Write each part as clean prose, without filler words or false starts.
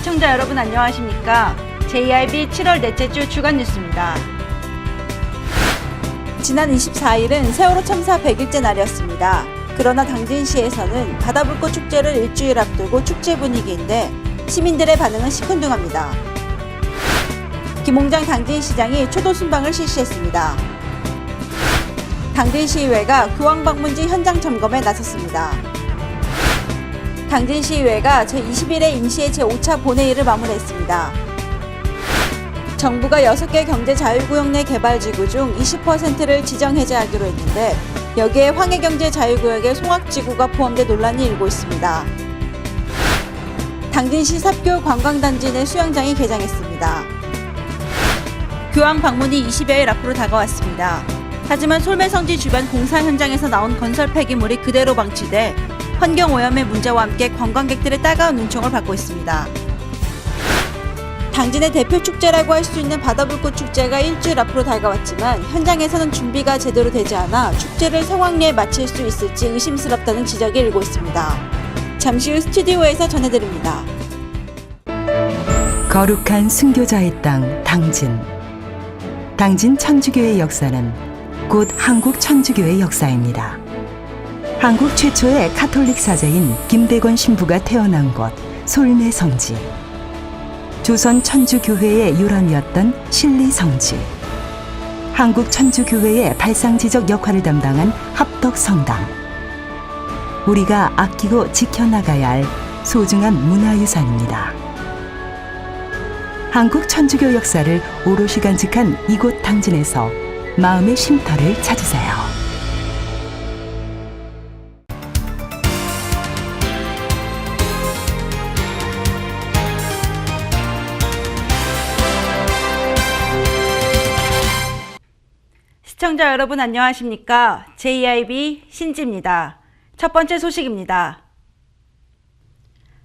시청자 여러분 안녕하십니까? JIB 7월 넷째 주 주간 뉴스입니다. 지난 24일은 세월호 참사 100일째 날이었습니다. 그러나 당진시에서는 바다불꽃 축제를 일주일 앞두고 축제 분위기인데 시민들의 반응은 시큰둥합니다. 김홍장 당진시장이 초도 순방을 실시했습니다. 당진시의회가 교황방문지 현장 점검에 나섰습니다. 당진시의회가 제21회 임시회 제5차 본회의를 마무리했습니다. 정부가 6개 경제자유구역 내 개발지구 중 20%를 지정 해제하기로 했는데 여기에 황해경제자유구역의 송악지구가 포함돼 논란이 일고 있습니다. 당진시 삽교 관광단지 내 수영장이 개장했습니다. 교황 방문이 20여일 앞으로 다가왔습니다. 하지만 솔매성지 주변 공사 현장에서 나온 건설 폐기물이 그대로 방치돼 환경오염의 문제와 함께 관광객들의 따가운 은총을 받고 있습니다. 당진의 대표 축제라고 할 수 있는 바다불꽃 축제가 일주일 앞으로 다가왔지만 현장에서는 준비가 제대로 되지 않아 축제를 성황리에 마칠 수 있을지 의심스럽다는 지적이 일고 있습니다. 잠시 후 스튜디오에서 전해드립니다. 거룩한 순교자의 땅 당진. 당진 천주교의 역사는 곧 한국 천주교의 역사입니다. 한국 최초의 카톨릭 사제인 김대건 신부가 태어난 곳 솔매성지. 조선 천주교회의 유람이었던 신리성지. 한국 천주교회의 발상지적 역할을 담당한 합덕성당. 우리가 아끼고 지켜나가야 할 소중한 문화유산입니다. 한국 천주교 역사를 오롯이 간직한 이곳 당진에서 마음의 쉼터를 찾으세요. 시청자 여러분 안녕하십니까? JIB 신지입니다. 첫 번째 소식입니다.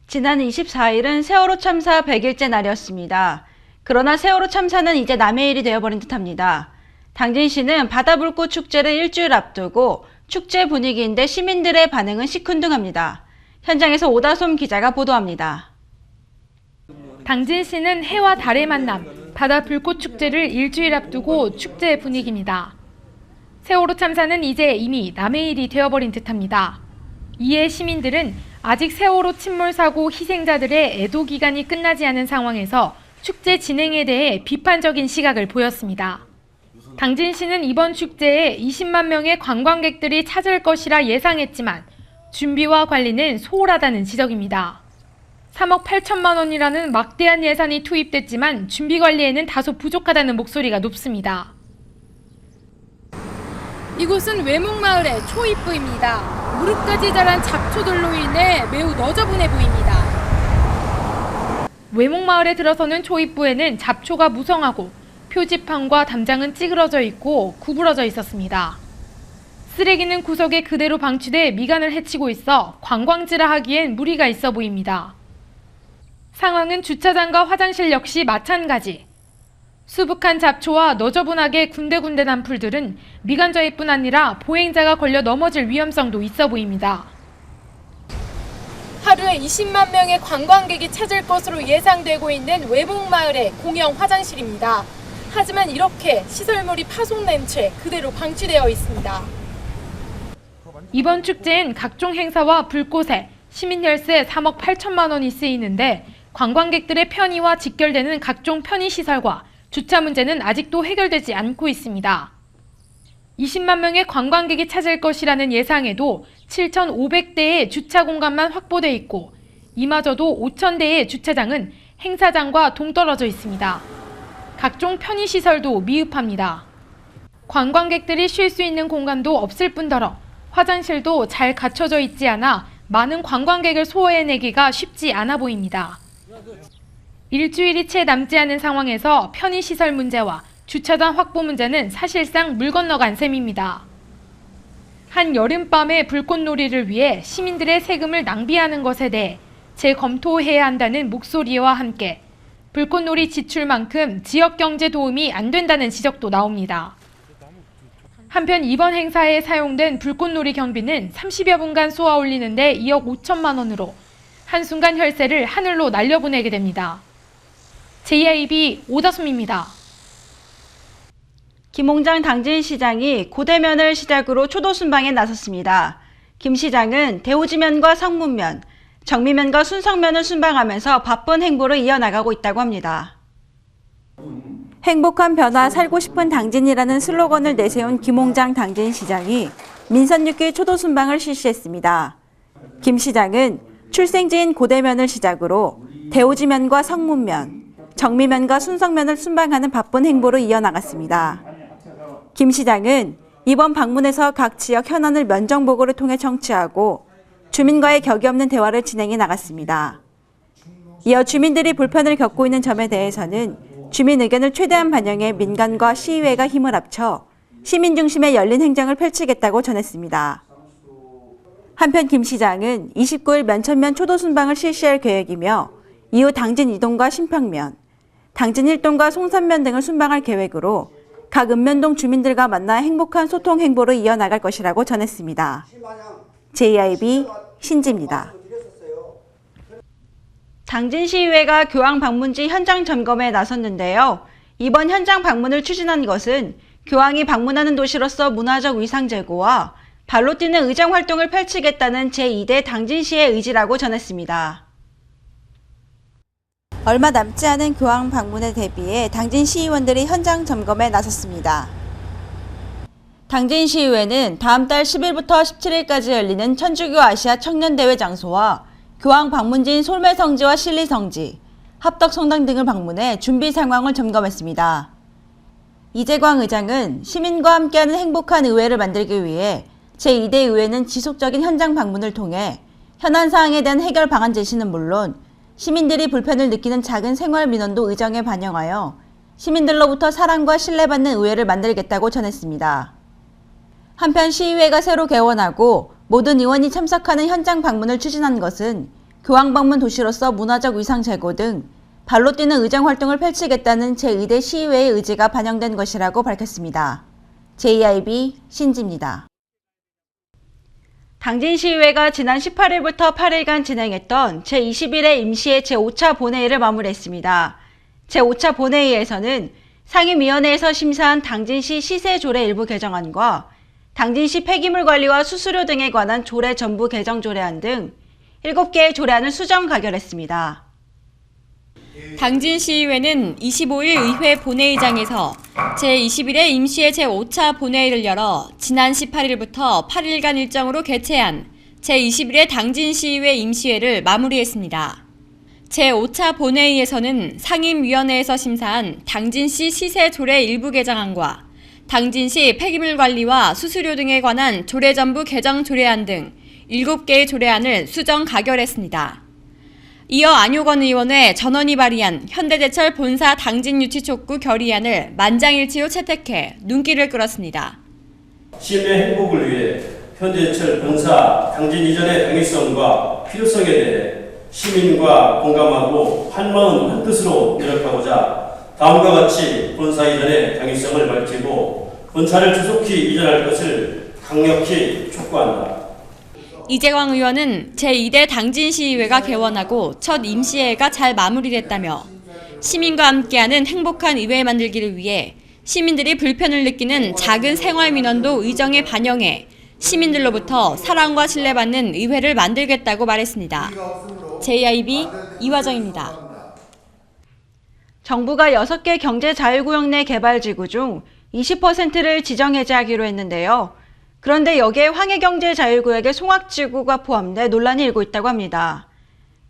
지난 24일은 세월호 참사 100일째 날이었습니다. 그러나 세월호 참사는 이제 남의 일이 되어버린 듯합니다. 당진시는 바다불꽃 축제를 일주일 앞두고 축제 분위기인데 시민들의 반응은 시큰둥합니다. 현장에서 오다솜 기자가 보도합니다. 당진시는 해와 달의 만남, 바다불꽃 축제를 일주일 앞두고 축제 분위기입니다. 세월호 참사는 이제 이미 남의 일이 되어버린 듯합니다. 이에 시민들은 아직 세월호 침몰 사고 희생자들의 애도 기간이 끝나지 않은 상황에서 축제 진행에 대해 비판적인 시각을 보였습니다. 당진시는 이번 축제에 20만 명의 관광객들이 찾을 것이라 예상했지만 준비와 관리는 소홀하다는 지적입니다. 3억 8천만 원이라는 막대한 예산이 투입됐지만 준비 관리에는 다소 부족하다는 목소리가 높습니다. 이곳은 외목마을의 초입부입니다. 무릎까지 자란 잡초들로 인해 매우 너저분해 보입니다. 외목마을에 들어서는 초입부에는 잡초가 무성하고 표지판과 담장은 찌그러져 있고 구부러져 있었습니다. 쓰레기는 구석에 그대로 방치돼 미간을 해치고 있어 관광지라 하기엔 무리가 있어 보입니다. 상황은 주차장과 화장실 역시 마찬가지. 수북한 잡초와 너저분하게 군데군데 난 풀들은 미간저해뿐 아니라 보행자가 걸려 넘어질 위험성도 있어 보입니다. 하루에 20만 명의 관광객이 찾을 것으로 예상되고 있는 외목마을의 공영 화장실입니다. 하지만 이렇게 시설물이 파손된 채 그대로 방치되어 있습니다. 이번 축제엔 각종 행사와 불꽃에 시민 열세 3억 8천만 원이 쓰이는데 관광객들의 편의와 직결되는 각종 편의시설과 주차 문제는 아직도 해결되지 않고 있습니다. 20만 명의 관광객이 찾을 것이라는 예상에도 7,500대의 주차 공간만 확보돼 있고 이마저도 5,000대의 주차장은 행사장과 동떨어져 있습니다. 각종 편의시설도 미흡합니다. 관광객들이 쉴 수 있는 공간도 없을 뿐더러 화장실도 잘 갖춰져 있지 않아 많은 관광객을 소화해내기가 쉽지 않아 보입니다. 일주일이 채 남지 않은 상황에서 편의시설 문제와 주차장 확보 문제는 사실상 물 건너간 셈입니다. 한 여름밤의 불꽃놀이를 위해 시민들의 세금을 낭비하는 것에 대해 재검토해야 한다는 목소리와 함께 불꽃놀이 지출만큼 지역경제 도움이 안 된다는 지적도 나옵니다. 한편 이번 행사에 사용된 불꽃놀이 경비는 30여 분간 쏘아 올리는데 2억 5천만 원으로 한순간 혈세를 하늘로 날려보내게 됩니다. JIB 오다솜입니다. 김홍장 당진시장이 고대면을 시작으로 초도순방에 나섰습니다. 김 시장은 대오지면과 성문면, 정미면과 순성면을 순방하면서 바쁜 행보를 이어나가고 있다고 합니다. 행복한 변화 살고 싶은 당진이라는 슬로건을 내세운 김홍장 당진시장이 민선 6기 초도순방을 실시했습니다. 김 시장은 출생지인 고대면을 시작으로 대오지면과 성문면, 정미면과 순성면을 순방하는 바쁜 행보를 이어나갔습니다. 김 시장은 이번 방문에서 각 지역 현안을 면정보고를 통해 청취하고 주민과의 격이 없는 대화를 진행해 나갔습니다. 이어 주민들이 불편을 겪고 있는 점에 대해서는 주민 의견을 최대한 반영해 민간과 시의회가 힘을 합쳐 시민 중심의 열린 행정을 펼치겠다고 전했습니다. 한편 김 시장은 29일 면천면 초도순방을 실시할 계획이며 이후 당진 이동과 신평면, 당진 일동과 송산면 등을 순방할 계획으로 각 읍면동 주민들과 만나 행복한 소통 행보를 이어나갈 것이라고 전했습니다. JIB 신지입니다. 당진시의회가 교황 방문지 현장 점검에 나섰는데요. 이번 현장 방문을 추진한 것은 교황이 방문하는 도시로서 문화적 위상 제고와 발로 뛰는 의정 활동을 펼치겠다는 제2대 당진시의 의지라고 전했습니다. 얼마 남지 않은 교황 방문에 대비해 당진시의원들이 현장 점검에 나섰습니다. 당진시의회는 다음 달 10일부터 17일까지 열리는 천주교 아시아 청년대회 장소와 교황 방문지인 솔매성지와 신리성지, 합덕성당 등을 방문해 준비 상황을 점검했습니다. 이재광 의장은 시민과 함께하는 행복한 의회를 만들기 위해 제2대 의회는 지속적인 현장 방문을 통해 현안 사항에 대한 해결 방안 제시는 물론 시민들이 불편을 느끼는 작은 생활 민원도 의정에 반영하여 시민들로부터 사랑과 신뢰받는 의회를 만들겠다고 전했습니다. 한편 시의회가 새로 개원하고 모든 의원이 참석하는 현장 방문을 추진한 것은 교황 방문 도시로서 문화적 위상 제고 등 발로 뛰는 의정 활동을 펼치겠다는 제2대 시의회의 의지가 반영된 것이라고 밝혔습니다. JIB 신지입니다. 당진시의회가 지난 18일부터 8일간 진행했던 제21회 임시회 제5차 본회의를 마무리했습니다. 제5차 본회의에서는 상임위원회에서 심사한 당진시 시세조례 일부 개정안과 당진시 폐기물 관리와 수수료 등에 관한 조례 전부 개정 조례안 등 7개의 조례안을 수정 가결했습니다. 당진시의회는 25일 의회 본회의장에서 제21회 임시회 제5차 본회의를 열어 지난 18일부터 8일간 일정으로 개최한 제21회 당진시의회 임시회를 마무리했습니다. 제5차 본회의에서는 상임위원회에서 심사한 당진시 시세 조례 일부 개정안과 당진시 폐기물 관리와 수수료 등에 관한 조례 전부 개정 조례안 등 7개의 조례안을 수정 가결했습니다. 이어 안효건 의원의 전원이 발의한 현대제철 본사 당진유치 촉구 결의안을 만장일치로 채택해 눈길을 끌었습니다. 시민의 행복을 위해 현대제철 본사 당진 이전의 당위성과 필요성에 대해 시민과 공감하고 한마음 한뜻으로 노력하고자 다음과 같이 본사 이전의 당위성을 밝히고 본사를 조속히 이전할 것을 강력히 촉구한다. 이재광 의원은 제2대 당진시의회가 개원하고 첫 임시회가 잘 마무리됐다며 시민과 함께하는 행복한 의회 만들기를 위해 시민들이 불편을 느끼는 작은 생활 민원도 의정에 반영해 시민들로부터 사랑과 신뢰받는 의회를 만들겠다고 말했습니다. JIB 이화정입니다. 정부가 6개 경제자유구역 내 개발지구 중 20%를 지정해제하기로 했는데요. 그런데 여기에 황해경제자유구역의 송악지구가 포함돼 논란이 일고 있다고 합니다.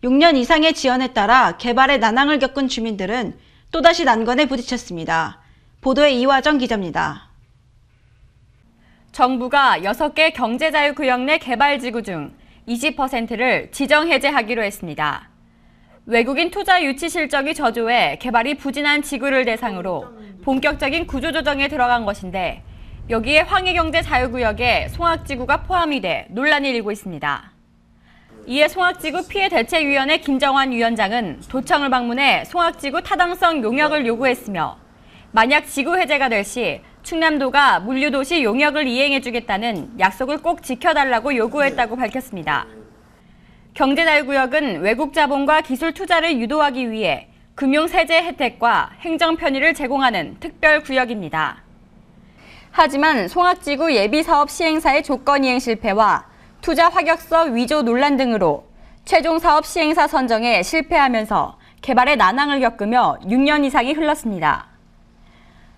6년 이상의 지연에 따라 개발에 난항을 겪은 주민들은 또다시 난관에 부딪혔습니다. 보도에 이화정 기자입니다. 정부가 6개 경제자유구역 내 개발지구 중 20%를 지정해제하기로 했습니다. 외국인 투자 유치 실적이 저조해 개발이 부진한 지구를 대상으로 본격적인 구조조정에 들어간 것인데 여기에 황해경제자유구역에 송악지구가 포함이 돼 논란이 일고 있습니다. 이에 송악지구 피해대책위원회 김정환 위원장은 도청을 방문해 송악지구 타당성 용역을 요구했으며 만약 지구 해제가 될 시 충남도가 물류도시 용역을 이행해주겠다는 약속을 꼭 지켜달라고 요구했다고 밝혔습니다. 경제자유구역은 외국 자본과 기술 투자를 유도하기 위해 금융세제 혜택과 행정 편의를 제공하는 특별구역입니다. 하지만 송악지구 예비사업 시행사의 조건 이행 실패와 투자 확약서 위조 논란 등으로 최종 사업 시행사 선정에 실패하면서 개발에 난항을 겪으며 6년 이상이 흘렀습니다.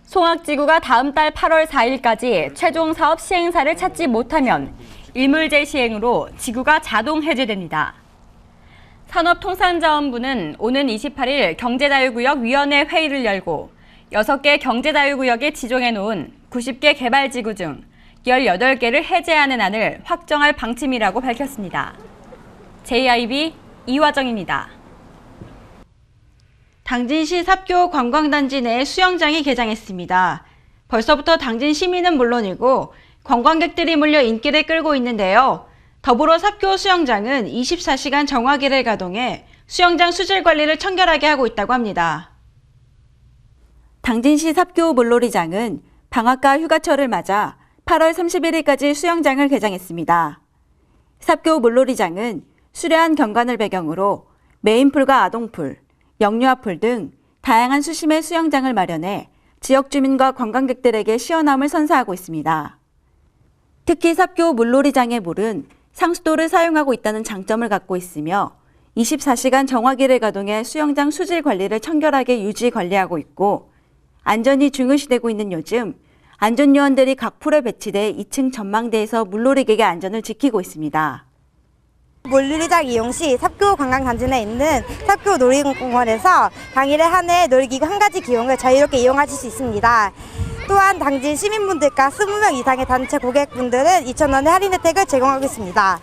송악지구가 다음 달 8월 4일까지 최종 사업 시행사를 찾지 못하면 일물제 시행으로 지구가 자동 해제됩니다. 산업통상자원부는 오는 28일 경제자유구역위원회 회의를 열고 6개 경제자유구역에 지정해 놓은 90개 개발지구 중 18개를 해제하는 안을 확정할 방침이라고 밝혔습니다. JIB 이화정입니다. 당진시 삽교 관광단지 내 수영장이 개장했습니다. 벌써부터 당진 시민은 물론이고 관광객들이 몰려 인기를 끌고 있는데요. 더불어 삽교 수영장은 24시간 정화기를 가동해 수영장 수질 관리를 청결하게 하고 있다고 합니다. 당진시 삽교 물놀이장은 방학과 휴가철을 맞아 8월 31일까지 수영장을 개장했습니다. 삽교 물놀이장은 수려한 경관을 배경으로 메인풀과 아동풀, 영유아풀 등 다양한 수심의 수영장을 마련해 지역 주민과 관광객들에게 시원함을 선사하고 있습니다. 특히 삽교 물놀이장의 물은 상수도를 사용하고 있다는 장점을 갖고 있으며 24시간 정화기를 가동해 수영장 수질 관리를 청결하게 유지 관리하고 있고 안전이 중요시되고 있는 요즘 안전요원들이 각 풀에 배치돼 2층 전망대에서 물놀이객의 안전을 지키고 있습니다. 물놀이장 이용 시 삽교 관광단지 내에 있는 삽교 놀이공원에서 당일에 한해 놀이기구 한 가지 기용을 자유롭게 이용하실 수 있습니다. 또한 당진 시민분들과 20명 이상의 단체 고객분들은 2,000원의 할인 혜택을 제공하고 있습니다.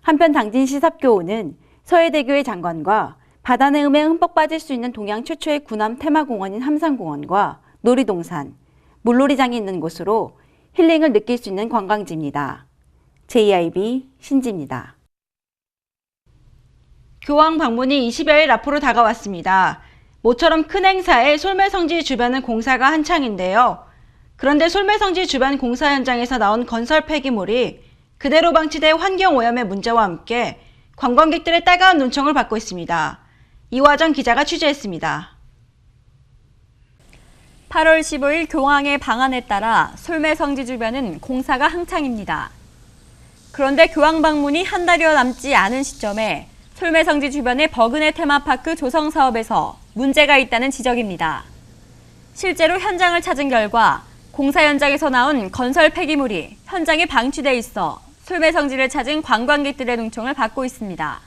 한편 당진시 삽교호는 서해대교의 장관과 바다 내음에 흠뻑 빠질 수 있는 동양 최초의 군함 테마공원인 함산공원과 놀이동산, 물놀이장이 있는 곳으로 힐링을 느낄 수 있는 관광지입니다. JIB 신지입니다. 교황 방문이 20여일 앞으로 다가왔습니다. 모처럼 큰 행사에 솔매성지 주변은 공사가 한창인데요. 그런데 솔매성지 주변 공사 현장에서 나온 건설 폐기물이 그대로 방치돼 환경오염의 문제와 함께 관광객들의 따가운 눈총을 받고 있습니다. 이화정 기자가 취재했습니다. 8월 15일 교황의 방안에 따라 솔매성지 주변은 공사가 한창입니다. 그런데 교황 방문이 한 달여 남지 않은 시점에 솔매성지 주변의 버그네 테마파크 조성 사업에서 문제가 있다는 지적입니다. 실제로 현장을 찾은 결과 공사 현장에서 나온 건설 폐기물이 현장에 방치돼 있어 솔매성지를 찾은 관광객들의 눈총을 받고 있습니다.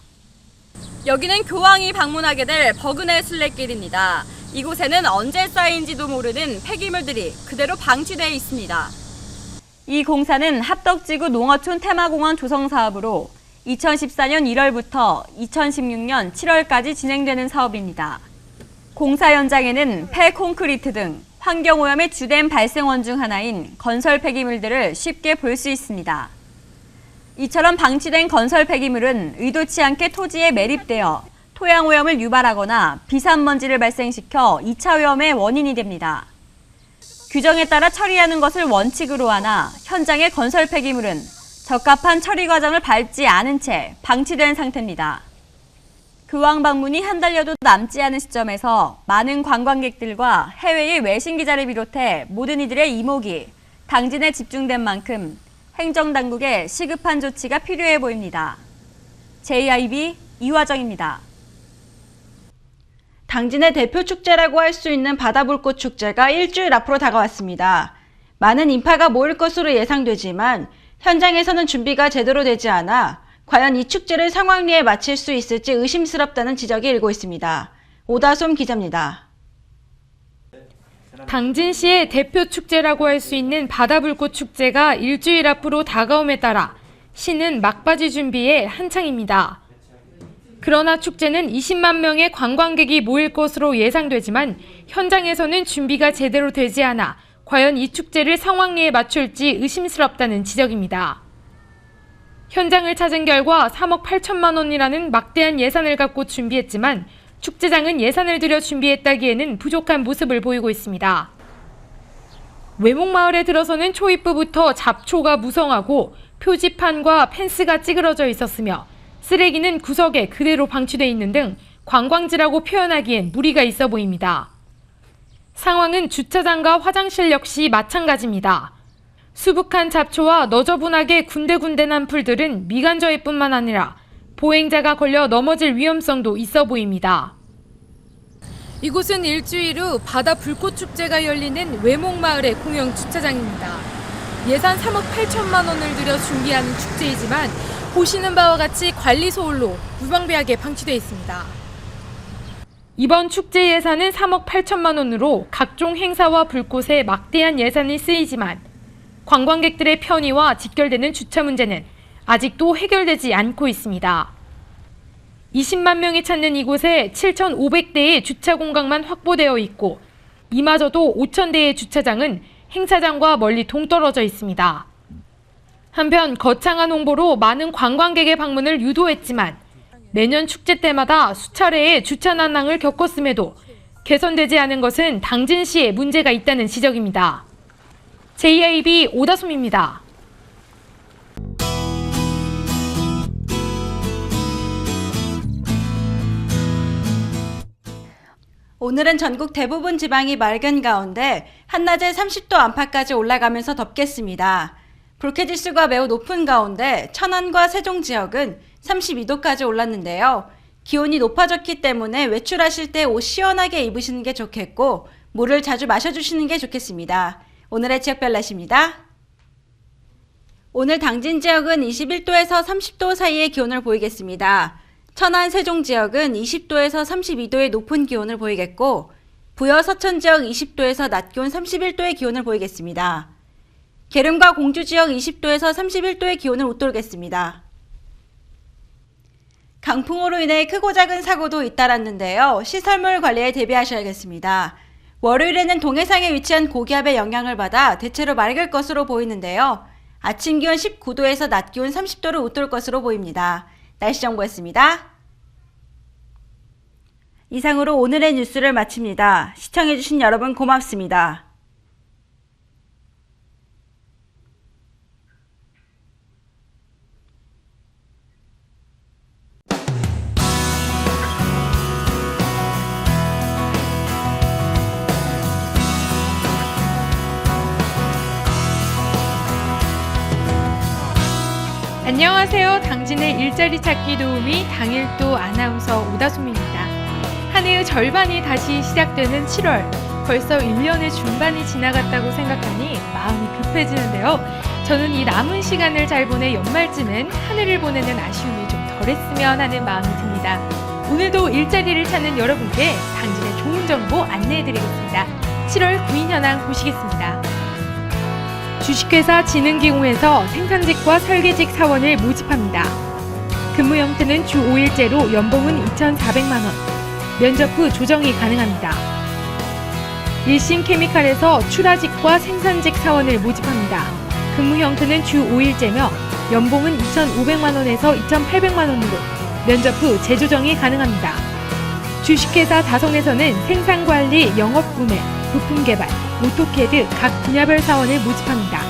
여기는 교황이 방문하게 될 버그네 순례길입니다. 이곳에는 언제 쌓인지도 모르는 폐기물들이 그대로 방치돼 있습니다. 이 공사는 합덕지구 농어촌 테마공원 조성 사업으로 2014년 1월부터 2016년 7월까지 진행되는 사업입니다. 공사 현장에는 폐콘크리트 등 환경오염의 주된 발생원 중 하나인 건설 폐기물들을 쉽게 볼 수 있습니다. 이처럼 방치된 건설 폐기물은 의도치 않게 토지에 매립되어 토양오염을 유발하거나 비산먼지를 발생시켜 2차 오염의 원인이 됩니다. 규정에 따라 처리하는 것을 원칙으로 하나 현장의 건설 폐기물은 적합한 처리 과정을 밟지 않은 채 방치된 상태입니다. 교황 방문이 한 달여도 남지 않은 시점에서 많은 관광객들과 해외의 외신 기자를 비롯해 모든 이들의 이목이 당진에 집중된 만큼 행정당국의 시급한 조치가 필요해 보입니다. JIB 이화정입니다. 당진의 대표 축제라고 할 수 있는 바다불꽃 축제가 일주일 앞으로 다가왔습니다. 많은 인파가 모일 것으로 예상되지만 현장에서는 준비가 제대로 되지 않아 과연 이 축제를 상황리에 마칠 수 있을지 의심스럽다는 지적이 일고 있습니다. 오다솜 기자입니다. 당진시의 대표 축제라고 할 수 있는 바다불꽃 축제가 일주일 앞으로 다가옴에 따라 시는 막바지 준비에 한창입니다. 그러나 축제는 20만 명의 관광객이 모일 것으로 예상되지만 현장에서는 준비가 제대로 되지 않아 과연 이 축제를 상황리에 맞출지 의심스럽다는 지적입니다. 현장을 찾은 결과 3억 8천만 원이라는 막대한 예산을 갖고 준비했지만 축제장은 예산을 들여 준비했다기에는 부족한 모습을 보이고 있습니다. 외목마을에 들어서는 초입부부터 잡초가 무성하고 표지판과 펜스가 찌그러져 있었으며 쓰레기는 구석에 그대로 방치돼 있는 등 관광지라고 표현하기엔 무리가 있어 보입니다. 상황은 주차장과 화장실 역시 마찬가지입니다. 수북한 잡초와 너저분하게 군데군데 난 풀들은 미간저일 뿐만 아니라 보행자가 걸려 넘어질 위험성도 있어 보입니다. 이곳은 일주일 후 바다 불꽃축제가 열리는 외목마을의 공영 주차장입니다. 예산 3억 8천만 원을 들여 준비하는 축제이지만 보시는 바와 같이 관리 소홀로 무방비하게 방치되어 있습니다. 이번 축제 예산은 3억 8천만 원으로 각종 행사와 불꽃에 막대한 예산이 쓰이지만 관광객들의 편의와 직결되는 주차 문제는 아직도 해결되지 않고 있습니다. 20만 명이 찾는 이곳에 7,500대의 주차 공간만 확보되어 있고 이마저도 5,000대의 주차장은 행사장과 멀리 동떨어져 있습니다. 한편 거창한 홍보로 많은 관광객의 방문을 유도했지만 매년 축제 때마다 수차례의 주차 난항을 겪었음에도 개선되지 않은 것은 당진시에 문제가 있다는 지적입니다. JIB 오다솜입니다. 오늘은 전국 대부분 지방이 맑은 가운데 한낮에 30도 안팎까지 올라가면서 덥겠습니다. 불쾌지수가 매우 높은 가운데 천안과 세종 지역은 32도까지 올랐는데요. 기온이 높아졌기 때문에 외출하실 때 옷 시원하게 입으시는 게 좋겠고 물을 자주 마셔주시는 게 좋겠습니다. 오늘의 지역별 날씨입니다. 오늘 당진 지역은 21도에서 30도 사이의 기온을 보이겠습니다. 천안, 세종 지역은 20도에서 32도의 높은 기온을 보이겠고 부여, 서천 지역 20도에서 낮 기온 31도의 기온을 보이겠습니다. 계룡과 공주 지역 20도에서 31도의 기온을 웃돌겠습니다. 강풍으로 인해 크고 작은 사고도 잇따랐는데요. 시설물 관리에 대비하셔야겠습니다. 월요일에는 동해상에 위치한 고기압의 영향을 받아 대체로 맑을 것으로 보이는데요. 아침 기온 19도에서 낮 기온 30도를 웃돌 것으로 보입니다. 날씨 정보였습니다. 이상으로 오늘의 뉴스를 마칩니다. 시청해주신 여러분 고맙습니다. 안녕하세요. 당진의 일자리 찾기 도우미 당일도 아나운서 오다솜입니다. 한 해의 절반이 다시 시작되는 7월. 벌써 1년의 중반이 지나갔다고 생각하니 마음이 급해지는데요. 저는 이 남은 시간을 잘 보내 연말쯤엔 하늘을 보내는 아쉬움이 좀 덜했으면 하는 마음이 듭니다. 오늘도 일자리를 찾는 여러분께 당진의 좋은 정보 안내해드리겠습니다. 7월 구인 현황 보시겠습니다. 주식회사 진흥기공에서 생산직과 설계직 사원을 모집합니다. 근무 형태는 주 5일제로 연봉은 2,400만 원, 면접 후 조정이 가능합니다. 일신케미칼에서 출하직과 생산직 사원을 모집합니다. 근무 형태는 주 5일제며 연봉은 2,500만 원에서 2,800만 원으로 면접 후 재조정이 가능합니다. 주식회사 다성에서는 생산관리, 영업구매, 부품개발, 오토캐드 각 분야별 사원을 모집합니다.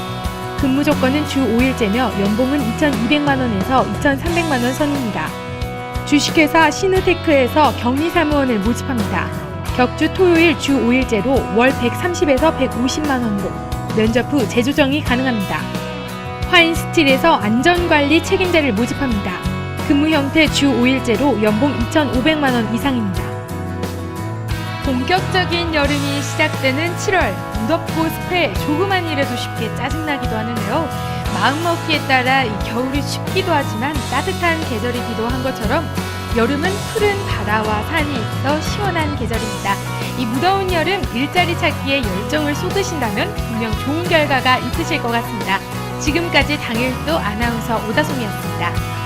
근무 조건은 주 5일제며 연봉은 2,200만 원에서 2,300만 원 선입니다. 주식회사 시누테크에서 격리사무원을 모집합니다. 격주 토요일 주 5일제로 월 130에서 150만 원으로 면접 후 재조정이 가능합니다. 화인스틸에서 안전관리 책임자를 모집합니다. 근무 형태 주 5일제로 연봉 2,500만 원 이상입니다. 본격적인 여름이 시작되는 7월, 무덥고 습해 조그만 일에도 쉽게 짜증나기도 하는데요. 마음먹기에 따라 이 겨울이 춥기도 하지만 따뜻한 계절이기도 한 것처럼 여름은 푸른 바다와 산이 있어 시원한 계절입니다. 이 무더운 여름 일자리 찾기에 열정을 쏟으신다면 분명 좋은 결과가 있으실 것 같습니다. 지금까지 당일도 아나운서 오다솜이었습니다.